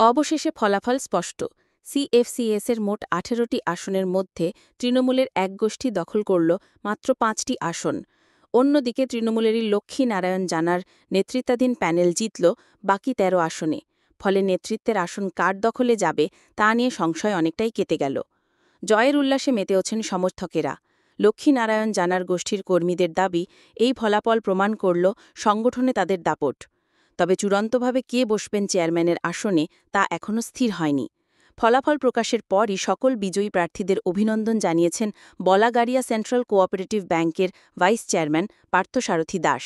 অবশেষে ফলাফল স্পষ্ট। সিএফসিএসের মোট ১৮টি আসনের মধ্যে তৃণমূলের এক গোষ্ঠী দখল করল মাত্র ৫টি আসন। অন্যদিকে তৃণমূলেরই লক্ষ্মী নারায়ণ জানার নেতৃত্বাধীন প্যানেল জিতল বাকি ১৩ আসনে। ফলে নেতৃত্বের আসন কার দখলে যাবে তা নিয়ে সংশয় অনেকটাই কেটে গেল। জয়ের উল্লাসে মেতেওছেন সমর্থকেরা। লক্ষ্মী নারায়ণ জানার গোষ্ঠীর কর্মীদের দাবি, এই ফলাফল প্রমাণ করল সংগঠনে তাদের দাপট। তবে চূড়ান্তভাবে কে বসবেন চেয়ারম্যানের আসনে তা এখনও স্থির হয়নি। ফলাফল প্রকাশের পরই সকল বিজয়ী প্রার্থীদের অভিনন্দন জানিয়েছেন বলাগাড়িয়া সেন্ট্রাল কোঅপারেটিভ ব্যাংকের ভাইস চেয়ারম্যান পার্থসারথী দাস।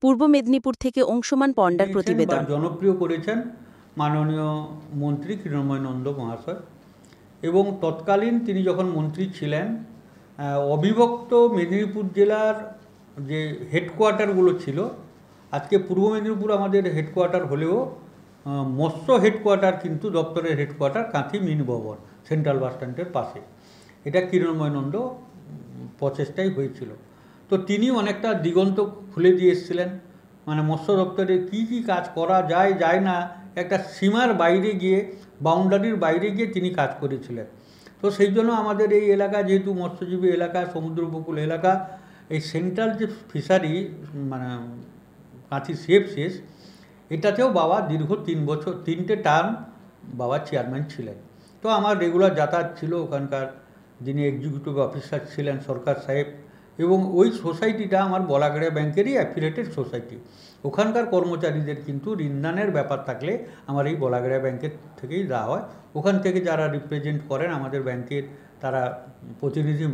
পূর্ব মেদিনীপুর থেকে অংশমান পণ্ডার প্রতিবেদন। জনপ্রিয় করেছেন মাননীয় মন্ত্রী কিরণময় নন্দ মহাশয়, এবং তৎকালীন তিনি যখন মন্ত্রী ছিলেন অবিভক্ত মেদিনীপুর জেলার যে হেডকোয়ার্টারগুলো ছিল, আজকে পূর্ব মেদিনীপুর আমাদের হেডকোয়ার্টার হলেও মৎস্য হেডকোয়ার্টার কিন্তু দপ্তরের হেডকোয়ার্টার কাঁথি মিন ভবন সেন্ট্রাল বাস স্ট্যান্ডের পাশে। এটা কিরণময় নন্দ প্রচেষ্টাই হয়েছিল। তো তিনি অনেকটা দিগন্ত খুলে দিয়ে এসেছিলেন, মানে মৎস্য দপ্তরে কী কী কাজ করা যায় যায় না, একটা সীমার বাইরে গিয়ে, বাউন্ডারির বাইরে গিয়ে তিনি কাজ করেছিলেন। তো সেই জন্য আমাদের এই এলাকা যেহেতু মৎস্যজীবী এলাকা, সমুদ্র উপকূল এলাকা, এই সেন্ট্রাল যে ফিশারি মানে কাঁথি সিএফসিএস, এটাতেও বাবা দীর্ঘ 3 বছর 3টে টার্ম বাবা চেয়ারম্যান ছিলেন। তো আমার রেগুলার যাতায়াত ছিল ওখানকার যিনি এক্সিকিউটিভ অফিসার ছিলেন সরকার সাহেব, এবং ওই সোসাইটিটা আমার বলাগাড়িয়া ব্যাংকেরই অ্যাফিলিয়েটেড সোসাইটি। ওখানকার কর্মচারীদের কিন্তু ঋণদানের ব্যাপার থাকলে আমার এই বলাগাড়িয়া ব্যাংকের থেকেই দেওয়া হয়। ওখান থেকে যারা রিপ্রেজেন্ট করেন আমাদের ব্যাংকের, তারা প্রতিনিধি